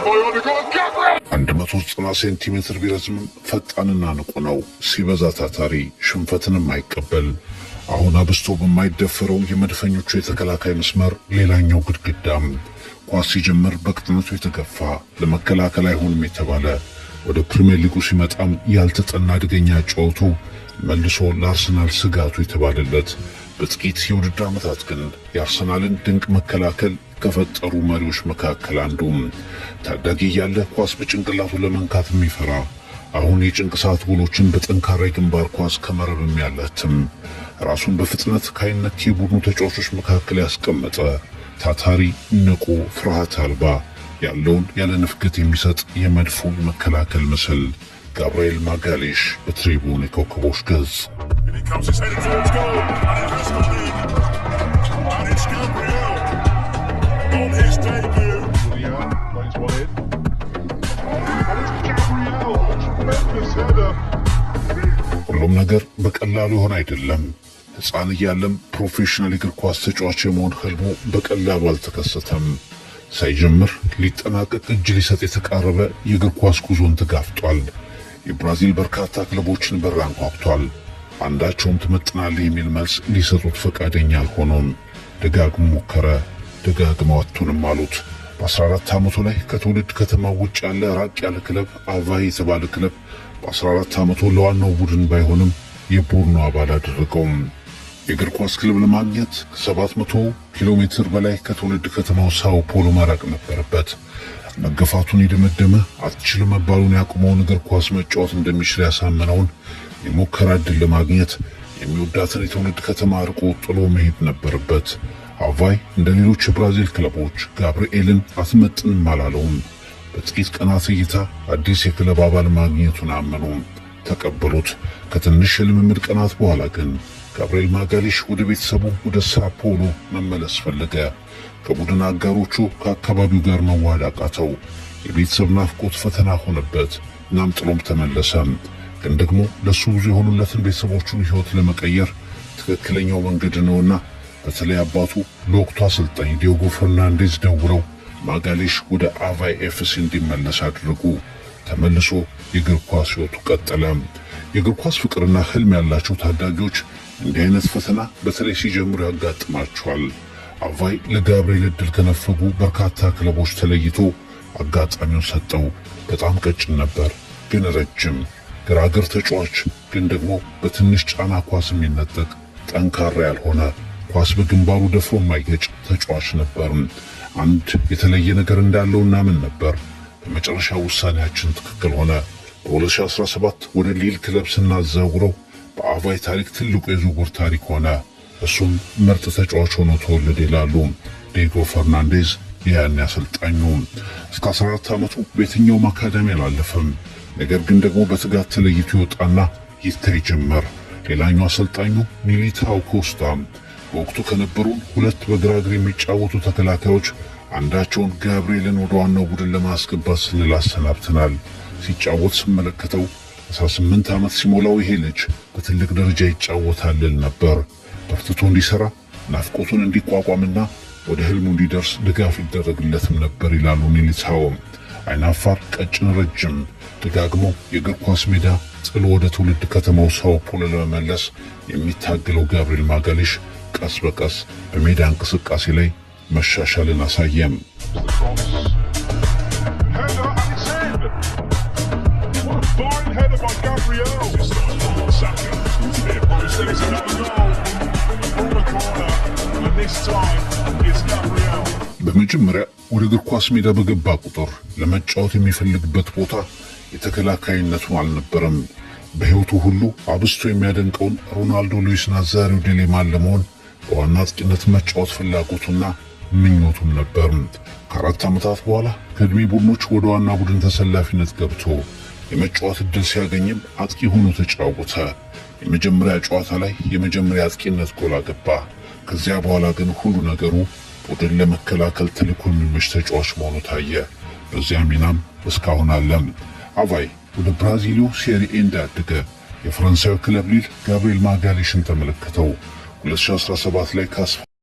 190 ሴንቲሜትር ቢረዝም ፈጣንና ንቁ ነው። ሲበዛ ታታሪ፣ ሽንፈትንም አይቀበል። አሁን አብስቶ በማይደፈረው የመድፈኞቹ የተከላካይ መስመር ሌላኛው ግድግዳም ኳስ ሲጀምር በቅጥነቱ የተገፋ ለመከላከል አይሆንም የተባለ ወደ ፕሪሚየር ሊጉ ሲመጣም ያልተጠና አደገኛ ጨዋቱ መልሶ ለአርሰናል ስጋቱ የተባለለት በጥቂት የውድድር ዓመታት ግን የአርሰናልን ድንቅ መከላከል ከፈጠሩ መሪዎች መካከል አንዱ ታዳጊ ያለ ኳስ በጭንቅላቱ ለመንካት የሚፈራ አሁን የጭንቅ ሰዓት ጎሎችን በጠንካራ የግንባር ኳስ ከመረብም ያለትም ራሱን በፍጥነት ካይነክ የቡድኑ ተጫዋቾች መካከል ያስቀመጠ ታታሪ፣ ንቁ፣ ፍርሃት አልባ ያለውን ያለ ንፍገት የሚሰጥ የመድፉ መከላከል ምስል ጋብርኤል ማጋሌሽ በትሪቡን የኮከቦች ገጽ ሁሉም ነገር በቀላሉ ይሆን አይደለም። ሕፃን እያለም ፕሮፌሽናል እግር ኳስ ተጫዋች የመሆን ህልሙ በቀላሉ አልተከሰተም። ሳይጀምር ሊጠናቀቅ እጅ ሊሰጥ የተቃረበ የእግር ኳስ ጉዞን ተጋፍጧል። የብራዚል በርካታ ክለቦችን በር አንኳኩቷል። አንዳቸውም ትመጥናለህ የሚል መልስ ሊሰጡት ፈቃደኛ አልሆኑም። ደጋግሞ ሞከረ፣ ደጋግመው አቱንም አሉት። በ14 ዓመቱ ላይ ከትውልድ ከተማው ውጭ ያለ ራቅ ያለ ክለብ አቫይ የተባለ ክለብ በ14 ዓመቱ ለዋናው ቡድን ባይሆንም የቡድኑ አባል አደረገው። የእግር ኳስ ክለብ ለማግኘት ከ700 ኪሎ ሜትር በላይ ከትውልድ ከተማው ሳኦ ፖሎ መራቅ ነበረበት። መገፋቱን የደመደመ አትችልም መባሉን ያቆመውን እግር ኳስ መጫወት እንደሚችል ያሳመነውን የሙከራ ዕድል ለማግኘት የሚወዳትን የትውልድ ከተማ ርቆ ጥሎ መሄድ ነበረበት። አቫይ እንደ ሌሎች የብራዚል ክለቦች ጋብርኤልን አትመጥንም አላለውም። በጥቂት ቀናት እይታ አዲስ የክለብ አባል ማግኘቱን አመኑ፣ ተቀበሉት። ከትንሽ የልምምድ ቀናት በኋላ ግን ጋብርኤል ማጋሌሽ ወደ ቤተሰቡ ወደ ሳኦ ፖሎ መመለስ ፈለገ። ከቡድን አጋሮቹ ከአካባቢው ጋር መዋሃድ አቃተው። የቤተሰብ ናፍቆት ፈተና ሆነበት። እናም ጥሎም ተመለሰ። ግን ደግሞ ለሱ ብዙ የሆኑለትን ቤተሰቦቹን ሕይወት ለመቀየር ትክክለኛው መንገድ ነውና በተለይ አባቱ ለወቅቱ አሰልጣኝ ዲዮጎ ፈርናንዴዝ ደውለው ማጋሌሽ ወደ አቫይ ኤፍሲ እንዲመለስ አድርጉ። ተመልሶ የእግር ኳስ ሕይወቱ ቀጠለ። የእግር ኳስ ፍቅርና ህልም ያላቸው ታዳጊዎች እንዲህ አይነት ፈተና በተለይ ሲጀምሩ ያጋጥማቸዋል። አቫይ ለጋብርኤል ዕድል ከነፈጉ በርካታ ክለቦች ተለይቶ አጋጣሚውን ሰጠው። በጣም ቀጭን ነበር፣ ግን ረጅም ግራግር ተጫዋች፣ ግን ደግሞ በትንሽ ጫና ኳስ የሚነጠቅ ጠንካራ ያልሆነ ኳስ በግንባሩ ደፍሮ የማይገጭ ተጫዋች ነበር። አንድ የተለየ ነገር እንዳለው እናምን ነበር። በመጨረሻ ውሳኔያችን ትክክል ሆነ። በ2017 ወደ ሊል ክለብ ስናዛውረው በአቫይ ታሪክ ትልቁ የዝውውር ታሪክ ሆነ። እሱም ምርጥ ተጫዋች ሆኖ ተወለደ ይላሉ ዲዮጎ ፈርናንዴዝ ያኔ አሰልጣኙ። እስከ 14 ዓመቱ በየትኛውም አካዳሚ አላለፈም። ነገር ግን ደግሞ በትጋት ተለይቶ ይወጣና ይታይ ጀመር። ሌላኛው አሰልጣኙ ሚሊታኦ ኮስታ በወቅቱ ከነበሩ ሁለት በግራ እግር የሚጫወቱ ተከላካዮች አንዳቸውን ጋብርኤልን ወደ ዋናው ቡድን ለማስገባት ስንል አሰናብተናል። ሲጫወት ስመለከተው 18 ዓመት ሲሞላው ይሄ ልጅ በትልቅ ደረጃ ይጫወታል ነበር። በርትቶ እንዲሰራ ናፍቆቱን እንዲቋቋምና ወደ ህልሙ እንዲደርስ ድጋፍ ይደረግለትም ነበር ይላሉ ሚሊታኦ። አይናፋር፣ ቀጭን፣ ረጅም ደጋግሞ የእግር ኳስ ሜዳ ጥሎ ወደ ትውልድ ከተማው ሳኦ ፖሎ ለመመለስ የሚታገለው ጋብርኤል ማጋሌሽ ቀስ በቀስ በሜዳ እንቅስቃሴ ላይ መሻሻልን አሳየም። በመጀመሪያ ወደ እግር ኳስ ሜዳ በገባ ቁጥር ለመጫወት የሚፈልግበት ቦታ የተከላካይነቱ አልነበረም። በሕይወቱ ሁሉ አብስቶ የሚያደንቀውን ሮናልዶ፣ ሉዊስ ናዛሪዮ ዴ ሊማን ለመሆን በዋና አጥቂነት መጫወት ፍላጎቱና ምኞቱም ነበር። ከ4 ዓመታት በኋላ ከዕድሜ ቡድኖች ወደ ዋና ቡድን ተሰላፊነት ገብቶ የመጫወት ዕድል ሲያገኝም አጥቂ ሆኖ ተጫወተ። የመጀመሪያ ጨዋታ ላይ የመጀመሪያ አጥቂነት ጎል አገባ። ከዚያ በኋላ ግን ሁሉ ነገሩ ቡድን ለመከላከል ተልዕኮ የሚመች ተጫዋች መሆኑ ታየ። በዚያ ሚናም እስካሁን አለም። አቫይ ወደ ብራዚሉ ሴሪኤ እንዳደገ የፈረንሳዩ ክለብ ሊል ጋብርኤል ማጋሌሽን ተመለከተው። 2017 ላይ